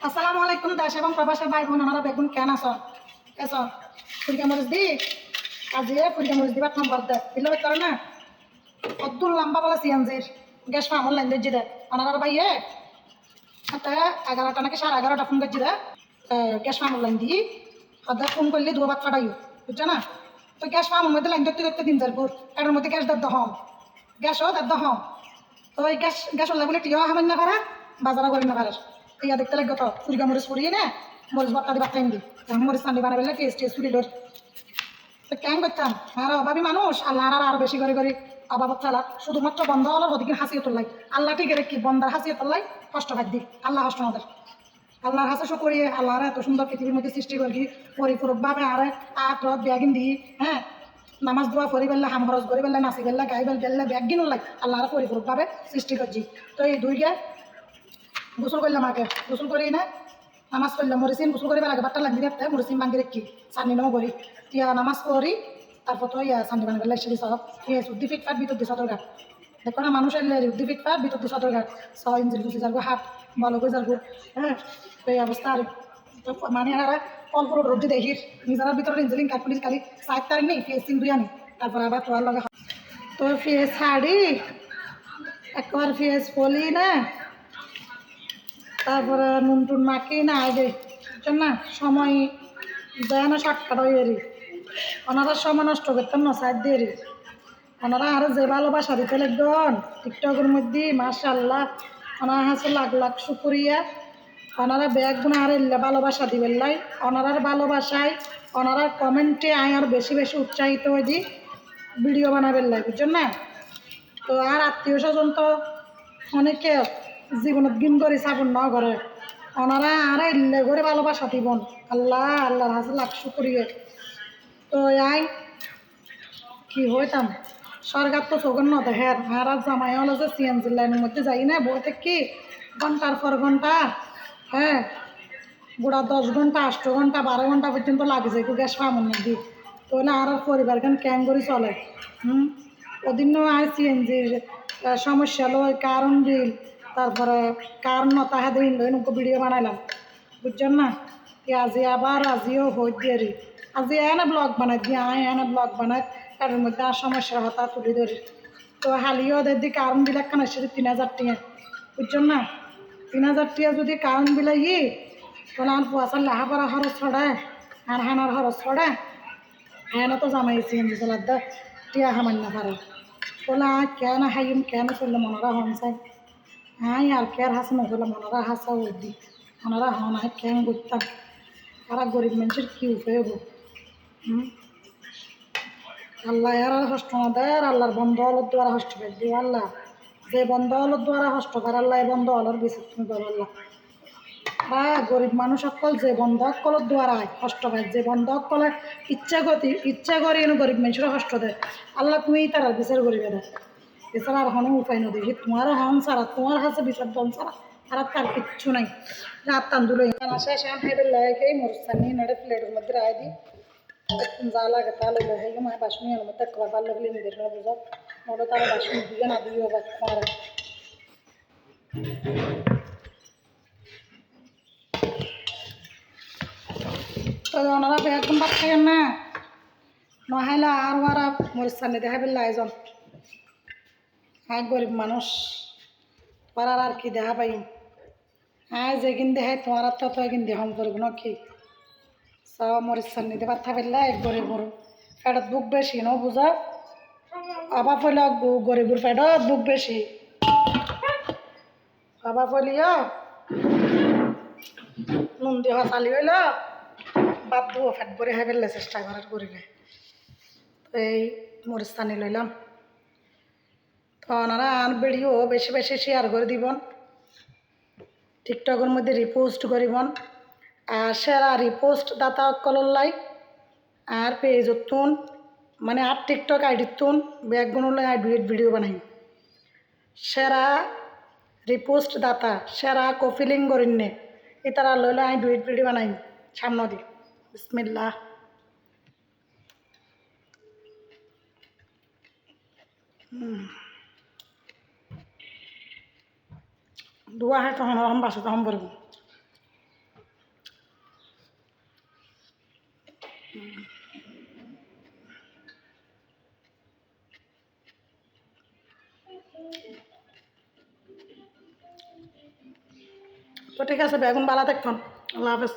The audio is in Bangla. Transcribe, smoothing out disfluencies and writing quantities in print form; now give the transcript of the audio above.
আসসালামু আলাইকুম দেশ এবং প্রবাসের ভাই বোন আমরা বেগুন কেন আস এস ফুলকা মরিচ দি কাজিয়ে ফুলকা মরিচ দিবার নম্বর দে দিলে করে না অদ্দুল লম্বা বলে সিএনজির গ্যাস ফার্মর লাইন দিচ্ছি দে ওনার ভাইয়ে হাতে 11টা নাকি 11:30টা ফোন করছি দে গ্যাস ফার্মর লাইন দি হাতে ফোন করলে দু বাত ফাটাইও বুঝছো না তো গ্যাস ফার্মর মধ্যে লাইন ধরতে ধরতে দিন যাবো এটার মধ্যে গ্যাস দেব হম গ্যাসও দেব হম তো ওই গ্যাস হলে বলে টিও হামেন না পারা বাজারও করি না পারে ইয়া দেখতে লাগবে তো ফুলকা মরিচ পড়িয়ে না মরিচ ভর্তা দিবা টাইম দি মরিচ চান্দি বানাবে টেস্ট ফুলি ডোর তো কেন করতাম আর অভাবী মানুষ আল্লাহ আর বেশি করে করে অভাবত চালা শুধুমাত্র বন্ধ হলো ওদিকে হাসিয়ে তোলাই আল্লাহ ঠিক কি বন্ধার হাসিয়ে তোলাই কষ্ট ভাগ দি আল্লাহ কষ্ট আমাদের আল্লাহর হাসে করিয়ে আল্লাহর এত সুন্দর পৃথিবীর মধ্যে সৃষ্টি করি পরিপূরকভাবে আর আট রথ ব্যাগিন দিই হ্যাঁ নামাজ দোয়া করি বেললে হাম খরচ করি বেললে নাচি বেললে গাই বেললে ব্যাগিন লাই আল্লাহর পরিপূরকভাবে সৃষ্টি করছি তো এই দুইকে গোসল করলাম আগে গোসল করি না নামাজ পড়লাম মরিসিন গোসল করি আগে বাট্টা লাগি রাখতে মরিসিন ভাঙ্গি রেখি চাটনি নামও করি তিয়া নামাজ পড়ি তারপর তো ইয়া চাটনি বানাবে লাগছে সব উদ্দি ফিটফাট বিদ্যুৎ দিয়ে সদরঘাট দেখো না মানুষের উদ্দি ফিটফাট বিদ্যুৎ দিয়ে সদরঘাট 6 ইঞ্চিল গুছি যাবো হাট ভালো করে যাবো হ্যাঁ তো এই অবস্থা আর মানে আর অল্প রোদ্দি দেখি নিজের ভিতরে ইঞ্জিলিং কাঠপুলিশ খালি 7 তারিখ নেই ফেস সিং বিরিয়ানি তারপর আবার তোয়ার লগে তো ফেস শাড়ি একবার ফেস ফলি না তারপরে নুন টুন মাখি না আগে না সময় যায় না শর্টকাট হয়ে রি ওনারা সময় নষ্ট করতাম না সাইড দিয়ে রি ওনারা আরও যে ভালোবাসা দিতে লাগবেন টিকটকের মধ্যে মাশাআল্লাহ ওনার হাসে লাখ লাখ শুক্রিয়া ওনারা ব্যাগ গুণা আর ভালোবাসা দিবেন লাই ওনারার ভালোবাসায় ওনারা কমেন্টে আয় আর বেশি বেশি উৎসাহিত হয়ে দি ভিডিও বানাবেন লাই বুঝছেন না তো আর আত্মীয় স্বজন তো অনেকে জীবনত গিন করে চাবন না করে ওনারা আর এলে করে ভালোবাসা দিবন আল্লাহ আল্লাহর হাসে লাখ শুক্রিয়া তো আই কি হইতাম সরকার তো চোখের ন দেখেন আর জামাই হলো যে সিএনজি লাইনের মধ্যে যাই না বলতে কি ঘন্টার পর ঘন্টা হ্যাঁ গোড়া 10 ঘন্টা 8 ঘন্টা 12 ঘন্টা পর্যন্ত লাগে যায় গ্যাস পামন মধ্যে তাহলে আর পরিবার কেন করে চলে ওদিনও আর সিএনজির সমস্যা লয় কারণ বিল তারপরে কারণ তাহা দিন লই নৌকো ভিডিও বানাইলাম বুঝছেন না কি আজি আবার আজিও হই দিয়ে রি আজি এনে ব্লগ বানাই দিয়ে এনে ব্লগ বানাই তার মধ্যে আর সমস্যার হতা তুলি ধরি তো হালিও ওদের দিয়ে কারণ বিলাক কেন সেটা 3000 টাকা বুঝছেন না 3000 টাকা যদি কারণ বিলাই তাহলে আর পুয়াশার লাহা পড়া খরচ ছড়ায় আর হানার খরচ ছড়ায় হ্যাঁ তো জামাই সিএনজি চালার দা টিয়া হামান্য পারে বলে কেন হাইম কেন চললে মনরা হন চাই হ্যাঁ আর কে আর হাসে নচলে মনরা হাসা উদ্দি মনরা হন হয় কেন করতাম আর গরিব মানুষের কী উপায় হবো আল্লাহ আর হষ্ট না দেয় আর আল্লাহর বন্ধ হলর দ্বারা হষ্ট করে দিও আল্লাহ যে বন্ধ হলর দ্বারা হষ্ট করে আল্লাহ এই বন্ধ হলর বেশি তুমি করো আল্লাহ গরিব মানুষ সকল যে বন্ধ সকলের দ্বারা কষ্ট পায় যে বন্ধ সকলে ইচ্ছা করি গরিব মানুষের কষ্ট দেয় আল্লাহ তুমি তারা বিচার করিবে দেয় এছাড়া আর হনে উপায় না দেখি তোমারও হন ছাড়া তোমার কাছে বিচার দন ছাড়া আর তার কিচ্ছু নাই রাত তান্দুলো শেষ হেঁটে লাগে মরুস্থানি নেড়ে প্লেটের মধ্যে রায় দিই যা লাগে তা লইলে হেই মায় বাসন এর মধ্যে একবার ভালো লাগলে নিজের বুঝা ওটা তারা বাসন দিয়ে না দিয়ে তোমার তো ওনারা একদম বাদ থাকেন না নহাইলে আর ওরা মরিস্তানি দেখা পেলে আয়োজন হ্যাঁ গরিব মানুষ পারার আর কি দেখা পাই হ্যাঁ যেদিন দেখাই তোমার তো একদিন দেহম করব না কি সব মরিস্তানি দেবার থাকলে এক গরিব গরু ফেটত বুক বেশি ন বুঝা আবার পড়লে গরিবুর ফেটত বুক বেশি আবার পড়লিও নুন দিয়ে চালি হইল বাদ দিব ফেট ভরে খাই পেলে চেষ্টা করার করিলে তো এই মরিস্তানি লইলাম তো ওনারা আর ভিডিও বেশি বেশি শেয়ার করে দিবন টিকটকের মধ্যে রিপোস্ট করিবন আর সেরা রিপোস্ট দাতা কলর লাই আর পেজ তুন মানে আর টিকটক আইডি তুন ব্যাগগুলো আই ডুয়েট ভিডিও বানাই সেরা রিপোস্ট দাতা সেরা কফিলিং করিনে এ তারা লইলে আই ডুয়েট ভিডিও বানাই সামনে দি বিসমিল্লাহ দুয়া হয় তখন বাসে তখন পড়ব তো ঠিক আছে বেগুন বালা দেখুন আল্লাহ হাফেজ